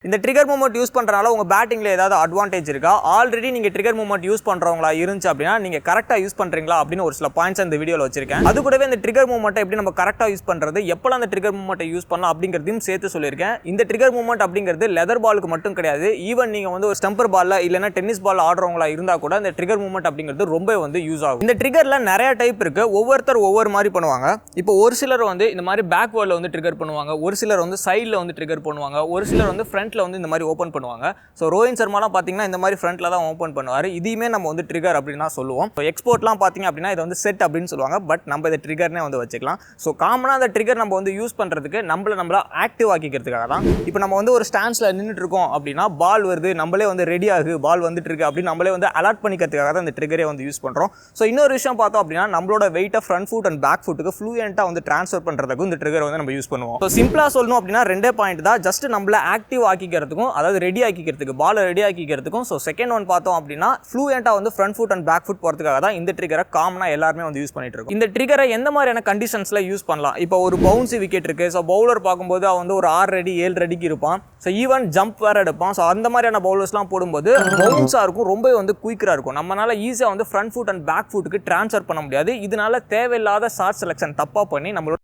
இந்த trigger movement use பண்ணுறனால உங்கள் பேட்டிங்கில் ஏதாவது அட்வான்டேஜ் இருக்கா? ஆல்ரெடி நீங்கள் ட்ரிகர் மூவ்மெண்ட் யூஸ் பண்ணுறவங்களா இருந்துச்சு அப்படின்னா நீங்கள் கரெக்டாக யூஸ் பண்ணுறீங்களா அப்படின்னு ஒரு சில பாயிண்ட்ஸ் இந்த வீடியோவில் வச்சிருக்கேன். அது கூடவே இந்த ட்ரிகர் மூவ்மெண்ட்டை எப்படி நம்ம கரெக்டாக யூஸ் பண்ணுறது, எப்போலாம் அந்த ட்ரிகர் மூவ்மெண்ட்டை யூஸ் பண்ணலாம் அப்படிங்கிறதையும் சேர்த்து சொல்லியிருக்கேன். இந்த ட்ரிகர் மூவ்மெண்ட் அப்படிங்கிறது லெதர் பாலுக்கு மட்டும் கிடையாது. ஈவன் நீங்கள் வந்து ஒரு ஸ்டம்பர் பாலில் இல்லைனா டென்னிஸ் பால் ஆடுறவங்களா இருந்தால் கூட இந்த ட்ரிகர் மூவ்மெண்ட் அப்படிங்கிறது ரொம்ப வந்து யூஸ் ஆகும். இந்த ட்ரிகரில் நிறைய டைப் இருக்குது. ஒவ்வொருத்தர் ஒவ்வொரு மாதிரி பண்ணுவாங்க. இப்போ ஒரு சிலர் வந்து இந்த மாதிரி பேக்வேர்டில் வந்து ட்ரிகர் பண்ணுவாங்க, ஒரு சிலர் வந்து சைடில் வந்து ட்ரிகர் பண்ணுவாங்க, ஒரு சிலர் வந்து ஃப்ரண்ட்டில் வந்து இந்த மாதிரி ஓப்பன் பண்ணுவாங்க. ஸோ ரோஹித் சர்மாலாம் பார்த்தீங்கன்னா இந்த மாதிரி ஃப்ரண்ட்டில் தான் ஓப்பன் பண்ணுவார். இதையுமே நம்ம வந்து ட்ரிகர் அப்படின்னு தான் சொல்லுவோம். ஸோ எக்ஸ்போர்ட்லாம் பார்த்தீங்க அப்படின்னா இதை வந்து செட் அப்படின்னு சொல்லுவாங்க. பட் நம்ம இதை ட்ரிகர்னே வந்து வச்சுக்கலாம். ஸோ காமனாக அந்த ட்ரிகர் நம்ம வந்து யூஸ் பண்ணுறதுக்கு நம்மள ஆக்டிவ் ஆக்கிக்கிறதுக்காக தான். இப்போ நம்ம வந்து ஒரு ஸ்டாண்ட்ஸில் நின்றுட்டு இருக்கோம் அப்படின்னா பால் வருது, நம்மளே வந்து ரெடி ஆகு, பால் வந்துட்டு இருக்கு அப்படின்னு நம்மளே வந்து அலர்ட் பண்ணிக்கிறதுக்காக தான் இந்த ட்ரிகரே வந்து யூஸ் பண்ணுறோம். ஸோ இன்னொரு விஷயம் பார்த்தோம் அப்படின்னா நம்மளோட வெயிட்டை ஃப்ரண்ட் ஃபுட் அண்ட் பேக் ஃபுட்டுக்கு ஃப்ளூயண்ட்டாக வந்து ட்ரான்ஸ்ஃபர் பண்ணுறதுக்கும் இந்த ட்ரிகர் வந்து நம்ம யூஸ் பண்ணுவோம். ஸோ சிம்பிளாக சொல்லணும் அப்படின்னா ரெண்டே பாயிண்ட் தான். ஜஸ்ட் நம்மள ஆக்டிவ் ஆக்கிக்கிறதுக்கும், அதாவது ரெடி ஆக்கிக்கிறதுக்கு, பாலை ரெடி ஆக்கிக்கிறதுக்கும். ஸோ செகண்ட் ஒன் பார்த்தோம் அப்படின்னா ஃப்ளூயண்ட்டாக வந்து front foot and back foot போகிறதுக்காக தான் இந்த ட்ரிகரை காமனாக எல்லாருமே வந்து யூஸ் பண்ணிட்டு இருக்கோம். இந்த ட்ரிகரை எந்த மாதிரியான கண்டிஷன்ஸில் யூஸ் பண்ணலாம்? இப்போ ஒரு பவுன்சி விக்கெட் இருக்குது. ஸோ பவுலர் பார்க்கும்போது அவன் வந்து ஒரு 6 அடி 7 அடிக்கு இருப்பான். ஸோ ஈவன் ஜம்ப் வேறு எடுப்பான். ஸோ அந்த மாதிரியான பவுலர்ஸ்லாம் போடும்போது பவுன்ஸாக இருக்கும், ரொம்ப வந்து குயிக்கராக இருக்கும். நம்மளால ஈஸியாக வந்து ஃப்ரண்ட் ஃபுட் அண்ட் பேக் ஃபுட்டுக்கு ட்ரான்ஸ்ஃபர் பண்ண முடியாது. இதனால தேவையில்லாத ஷார்ட் செலெக்ஷன் தப்பாக பண்ணி நம்மளோட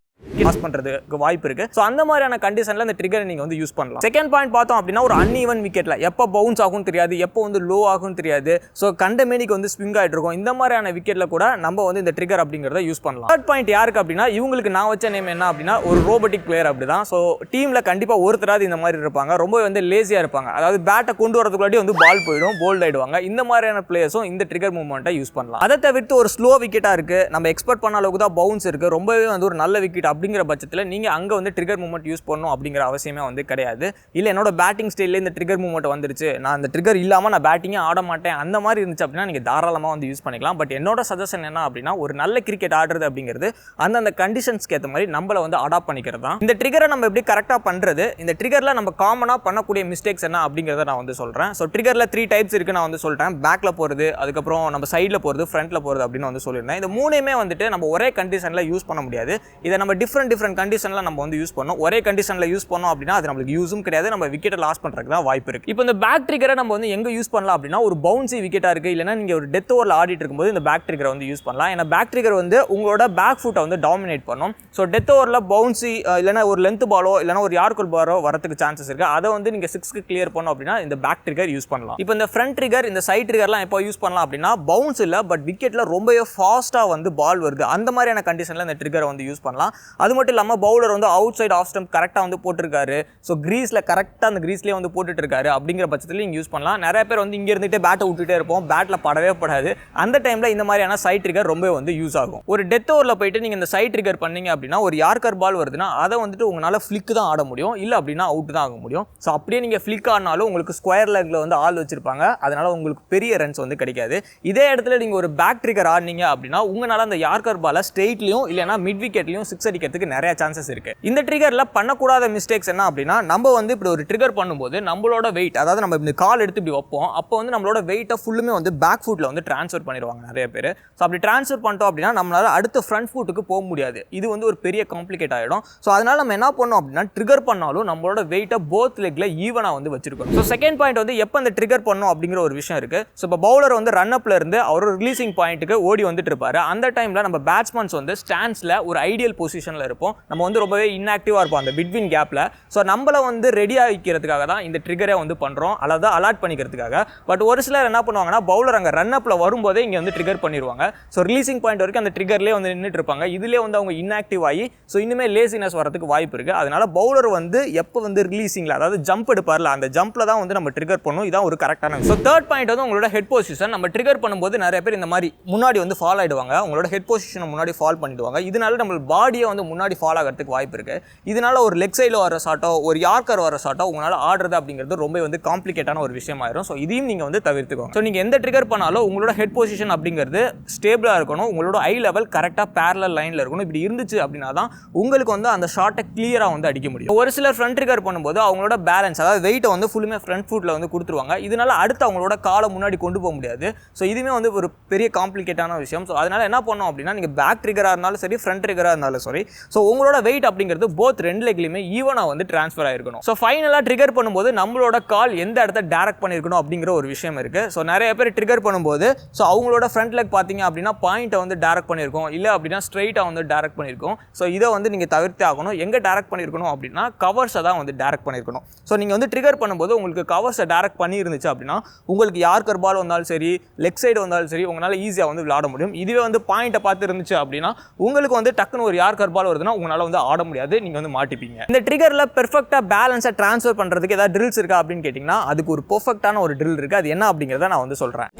பாஸ் பண்றதுக்கு வாய்ப்பு இருக்கு. சோ அந்த மாதிரியான கண்டிஷன்ல இந்த ட்ரிகரை நீங்க வந்து யூஸ் பண்ணலாம். செகண்ட் பாயிண்ட் பார்த்தோம் அப்படின்னா ஒரு அன்ஈவன் விக்கெட்ல எப்போ பவுன்ஸ் ஆகும் தெரியாது, எப்போ வந்து லோ ஆகும் தெரியாது. ஸோ கண்டமேனிக்கு வந்து ஸ்விங் ஆகிட்டு இருக்கும். இந்த மாதிரியான விக்கெட்ல கூட நம்ம வந்து இந்த ட்ரிகர் அப்படிங்கிறத யூஸ் பண்ணலாம். தேர்ட் பாயிண்ட் யாருக்கு அப்படின்னா இவங்களுக்கு நான் வச்ச நேம் என்ன அப்படின்னா ஒரு ரோபோட்டிக் பிளேயர் அப்படிதான். ஸோ டீம்ல கண்டிப்பா ஒருத்தராது இந்த மாதிரி இருப்பாங்க, ரொம்ப வந்து லேசியா இருப்பாங்க. அதாவது பேட்டை கொண்டு வரதுக்குள்ளாடி வந்து பால் போயிடும், போல்ட் ஆயிடுவாங்க. இந்த மாதிரியான பிளேயர்ஸும் இந்த ட்ரிகர் மூவ்மெண்ட்டை யூஸ் பண்ணலாம். அதை தவிர்த்து ஒரு ஸ்லோ விக்கெட்டா இருக்கு, நம்ம எக்ஸ்பெக்ட் பண்ண அளவுக்கு தான் பவுன்ஸ் இருக்கு, ரொம்பவே வந்து ஒரு நல்ல விக்கெட் அப்படிங்கிற பட்சத்தில் நீங்க அங்க வந்து ட்ரிகர் மூவ்மெண்ட் யூஸ் பண்ணணும் அப்படிங்கிற அவசியமே வந்து கிடையாது. இல்ல என்னோட பேட்டிங் ஸ்டைல்ல இந்த ட்ரிகர் மூவ்மெண்ட் வந்துருச்சு, நான் அந்த ட்ரிகர் இல்லாம நான் பேட்டிங்கே ஆட மாட்டேன், அந்த மாதிரி இருந்துச்சு அப்படின்னா நீங்க தாராளமா வந்து யூஸ் பண்ணிக்கலாம். பட் என்னோட சஜஷன் என்ன அப்படின்னா ஒரு நல்ல கிரிக்கெட் ஆடுறது அப்படிங்கிறது அந்த கண்டிஷன்ஸ்க்கு ஏற்ற மாதிரி நம்மள வந்து அடாப்ட் பண்ணிக்கிறது தான். இந்த ட்ரிகரை நம்ம எப்படி கரெக்டா பண்றது, இந்த ட்ரிகர்ல நம்ம காமனா பண்ணக்கூடிய மிஸ்டேக்ஸ் என்ன அப்படிங்கறத நான் வந்து சொல்றேன். ஸோ ட்ரிகர்ல 3 டைப்ஸ் இருக்கு நான் வந்து சொல்றேன். பேக்ல போறது, அதுக்கப்புறம் நம்ம சைட்ல போறது, ஃப்ரண்ட்ல போறது அப்படின்னு வந்து சொல்லியிருந்தேன். இந்த மூணுமே வந்துட்டு நம்ம ஒரே கண்டிஷன்ல யூஸ் பண்ண முடியாது. இதை நம்ம டிஃப்ரெண்ட் கண்டிஷன்ல நம்ம வந்து யூஸ் பண்ணோம். ஒரே கண்டிஷன்ல யூஸ் பண்ணோம் அப்படின்னா அது நமக்கு யூஸும் கிடையாது, நம்ம விக்கெட்டை லாஸ் பண்றதுக்கு தான் வாய்ப்பு இருக்கு. இப்போ இந்த பேக் ட்ரிகரை நம்ம வந்து எங்க யூஸ் பண்ணலாம் அப்படின்னா ஒரு பவுன்சி விக்கெட்டா இருக்கு, இல்லைன்னா நீங்க ஒரு டெத் ஓவர்ல ஆடிட்டு இருக்கும்போது இந்த பேக் ட்ரிகரை வந்து யூஸ் பண்ணலாம். ஏன்னா பேக் ட்ரிகர் வந்து உங்களோட பேக் ஃபுட்டை வந்து டாமினேட் பண்ணும். ஸோ டெத் ஓவர்ல பவுன்சி இல்லைன்னா ஒரு லென்த் பாலோ இல்லைன்னா ஒரு யார்கர் பாலோ வரதுக்கு சான்சஸ் இருக்கு. அதை வந்து நீங்க 6க்கு கிளியர் பண்ணோம் அப்படின்னா இந்த பேக் ட்ரிகர் யூஸ் பண்ணலாம். இப்போ இந்த ஃப்ரண்ட் ட்ரிகர், இந்த சைட் ட்ரிகர்லாம் எப்போ யூஸ் பண்ணலாம் அப்படின்னா பவுன்ஸ் இல்லை, பட் விக்கெட்ல ரொம்பவே ஃபாஸ்டா வந்து பால் வருது, அந்த மாதிரியான கண்டிஷன்ல இந்த ட்ரிகரை வந்து யூஸ் பண்ணலாம். அது மட்டும் இல்லாமல் பவுலர் வந்து அவுட் சைட் ஆஃப் ஸ்டம்ப் கரெக்டாக வந்து போட்டிருக்காரு, ஸோ கிரீஸில் கரெக்டாக அந்த கிரீஸ்லேயே வந்து போட்டுட்டு இருக்காரு அப்படிங்கிற பட்சத்தில் நீங்கள் யூஸ் பண்ணலாம். நிறைய பேர் வந்து இங்கே இருந்துகிட்டே பேட்டை விட்டுட்டே இருப்போம், பேட்டில் படவே படாது. அந்த டைமில் இந்த மாதிரியான சைட் ட்ரிகர் ரொம்ப வந்து யூஸ் ஆகும். ஒரு டெத் ஓவரில் போயிட்டு நீங்கள் இந்த சைட் ட்ரிகர் பண்ணீங்க அப்படின்னா ஒரு யார்கர் பால் வருதுன்னா அதை வந்துட்டு உங்களால் ஃப்ளிக் தான் ஆட முடியும், இல்லை அப்படின்னா அவுட் தான் ஆக முடியும். ஸோ அப்படியே நீங்கள் ஃப்ளிக் ஆடினாலும் உங்களுக்கு ஸ்கொயர் லெக்கில் வந்து ஆள் வச்சிருப்பாங்க, அதனால உங்களுக்கு பெரிய ரன்ஸ் வந்து கிடைக்காது. இதே இடத்துல நீங்கள் ஒரு பேக் ட்ரிகர் ஆடினீங்க அப்படின்னா உங்களால் அந்த யார்கர் பாலை ஸ்ட்ரெயிட்லையும் இல்லைனா மிட் விக்கெட்லையும் 6 அடிக்கிறதுக்கு நிறைய சான்சஸ் இருக்கு. இந்த ட்ரிகர்ல பண்ணக்கூடாத மிஸ்டேக்ஸ் என்ன அப்படின்னா நம்ம வந்து இப்படி ஒரு ட்ரிகர் பண்ணும்போது நம்மளோட வெயிட், அதாவது நம்ம இந்த கால் எடுத்து இப்படி வைப்போம், அப்போ வந்து நம்மளோட வெயிட்டை ஃபுல்லுமே வந்து பேக் ஃபுட்ல வந்து ட்ரான்ஸ்ஃபர் பண்ணிடுவாங்க நிறைய பேர். ஸோ அப்படி ட்ரான்ஸ்ஃபர் பண்ணிட்டோம் அப்படின்னா நம்மளால அடுத்த ஃப்ரண்ட் ஃபுட்டுக்கு போக முடியாது. இது வந்து ஒரு பெரிய காம்ப்ளிகேட் ஆகிடும். ஸோ அதனால நம்ம என்ன பண்ணோம் அப்படின்னா ட்ரிகர் பண்ணாலும் நம்மளோட வெயிட்டை போத் லெக்ல ஈவனாக வந்து வச்சிருக்கோம். ஸோ செகண்ட் பாயிண்ட் வந்து எப்போ அந்த ட்ரிகர் பண்ணணும் அப்படிங்கிற ஒரு விஷயம் இருக்கு. ஸோ இப்போ பவுலர் வந்து ரன் அப்ல இருந்து அவர் ரிலீசிங் பாயிண்ட்டுக்கு ஓடி வந்துட்டு இருப்பாரு. அந்த டைம்ல நம்ம பேட்ஸ்மேன்ஸ் வந்து ஸ்டாண்ட்ஸ்ல ஒரு ஐடியல் பொசிஷன்ல இருப்போம், நம்ம வந்து ரொம்பவே இன்ஆக்டிவா இருப்போம் அந்த பிட்வீன் கேப்ல. ஸோ நம்மள வந்து ரெடி ஆகிக்கிறதுக்காக தான் இந்த ட்ரிகரை வந்து பண்றோம், அதாவது அலாட் பண்ணிக்கிறதுக்காக. பட் ஒரு சிலர் என்ன பண்ணுவாங்கன்னா பவுலர் அங்கே ரன் அப்ல வரும்போதே இங்கே வந்து ட்ரிகர் பண்ணிடுவாங்க. ஸோ ரிலீசிங் பாயிண்ட் வரைக்கும் அந்த ட்ரிகர்லேயே வந்து நின்றுட்டு இருப்பாங்க. இதுலேயே வந்து அவங்க இன்ஆக்டிவ் ஆகி ஸோ இனிமேல் லேசினஸ் வரதுக்கு வாய்ப்பு இருக்கு. அதனால பவுலர் வந்து எப்போ வந்து ரிலீசிங்ல, அதாவது ஜம்ப் எடுப்பார்ல, அந்த ஜம்ப்ல தான் வந்து நம்ம ட்ரிகர் பண்ணணும். இதான் ஒரு கரெக்டான. ஸோ தேர்ட் பாயிண்ட் வந்து உங்களோட ஹெட் பொசிஷன். நம்ம ட்ரிகர் பண்ணும்போது நிறைய பேர் இந்த மாதிரி முன்னாடி வந்து ஃபால் ஆயிடுவாங்க, உங்களோட ஹெட் பொசிஷனை முன்னாடி ஃபால் பண்ணிடுவாங்க. இதனால நம்ம பாடியை வந்து முன்னாடி ஃபால் ஆகிறதுக்கு வாய்ப்பு இருக்கு. இதனால ஒரு லெக் சைடில் வர ஷாட்டோ ஒரு யார்கர் வர ஷாட்டோ உங்களால் ஆடுறது அப்படிங்கிறது ரொம்ப வந்து காம்ப்ளிகேட்டான ஒரு விஷயம் ஆயிரும். ஸோ இதையும் நீங்கள் வந்து தவிர்த்துக்கோங்க. ஸோ நீங்கள் எந்த ட்ரிகர் பண்ணாலும் உங்களோட ஹெட் பொசிஷன் அப்படிங்கிறது ஸ்டேபிளாக இருக்கணும், உங்களோட ஐ லெவல் கரெக்டாக பேரலல் லைனில் இருக்கணும். இப்படி இருந்துச்சு அப்படின்னா தான் உங்களுக்கு வந்து அந்த ஷாட்டை கிளியராக வந்து அடிக்க முடியும். ஒரு சிலர் ஃப்ரண்ட் ட்ரிகர் பண்ணும்போது அவங்களோட பேலன்ஸ், அதாவது வெயிட்டை வந்து ஃபுல்லுமே ஃப்ரண்ட் ஃபுட்டில் வந்து கொடுத்துருவாங்க. இதனால அடுத்து அவங்களோட காலை முன்னாடி கொண்டு போக முடியாது. ஸோ இதுவுமே வந்து ஒரு பெரிய காம்ப்ளிகேட்டான விஷயம். ஸோ அதனால என்ன பண்ணோம் அப்படின்னா நீங்கள் பேக் ட்ரிகராக இருந்தாலும் சரி, ஃப்ரண்ட் ட்ரிகராக இருந்தாலும் சரி, ஸோ உங்களோட வெயிட் அப்படிங்கிறது போத் ரெண்டு லெக்லையுமே ஈவனாக வந்து ட்ரான்ஸ்ஃபர் ஆயிருக்கணும். ஸோ ஃபைனலாக ட்ரிகர் பண்ணும்போது நம்மளோட கால் எந்த இடத்த டைரக்ட் பண்ணியிருக்கணும் அப்படிங்கிற ஒரு விஷயம் இருக்குது. ஸோ நிறைய பேர் ட்ரிகர் பண்ணும்போது ஸோ அவங்களோட ஃப்ரண்ட் லெக் பார்த்தீங்க அப்படின்னா பாயிண்ட்டை வந்து டைரக்ட் பண்ணியிருக்கோம், இல்லை அப்படின்னா ஸ்ட்ரெயிட்டாக வந்து டைரக்ட் பண்ணியிருக்கோம். ஸோ இதை வந்து நீங்கள் தவிர்த்தே ஆகணும். எங்கே டைரக்ட் பண்ணியிருக்கணும் அப்படின்னா கவர்ஸை தான் வந்து டைரக்ட் பண்ணியிருக்கணும். ஸோ நீங்கள் வந்து ட்ரிகர் பண்ணும்போது உங்களுக்கு கவர்ஸை டைரக்ட் பண்ணியிருந்துச்சு அப்படின்னா உங்களுக்கு யார்கர் பால் வந்தாலும் சரி, லெக் சைடு வந்தாலும் சரி, உங்களால் ஈஸியாக வந்து விளையாட முடியும். இதுவே வந்து பாயிண்ட்டை பார்த்து இருந்துச்சு அப்படின்னா உங்களுக்கு வந்து டக்குன்னு ஒரு யார்கர் பால் வருதுன்னா உங்களால் வந்து ஆட முடியாது, நீங்கள் வந்து மாட்டிப்பீங்க. இந்த ட்ரிகரில் பெர்ஃபெக்டாக பேலன்ஸை ட்ரான்ஸ்ஃபர் பண்ணுறதுக்கு ஏதாவது ட்ரில்ஸ் இருக்கா அப்படின்னு கேட்டிங்கன்னா அதுக்கு ஒரு பெர்ஃபெக்டான ஒரு ட்ரில் இருக்குது. அது என்ன அப்படிங்கிறத நான் வந்து சொல்கிறேன்.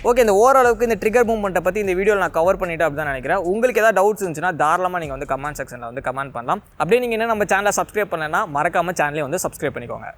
ஓகே, இந்த ஓரளவுக்கு இந்த ட்ரிகர் மூவ்மெண்ட்டை பற்றி இந்த வீடியோவில் நான் கவர் பண்ணிவிட்டு அப்படி தான் நினைக்கிறேன். உங்களுக்கு ஏதாவது டவுட்ஸ் இருந்துச்சுன்னா தாராளமாக நீங்கள் வந்து கமெண்ட் செக்ஷனில் வந்து கமெண்ட் பண்ணலாம். அப்படியே நீங்கள் என்ன நம்ம சேனலை சப்ஸ்கிரைப் பண்ணலைன்னா மறக்காமல் சேனலே வந்து சப்ஸ்கிரைப் பண்ணிக்கோங்க.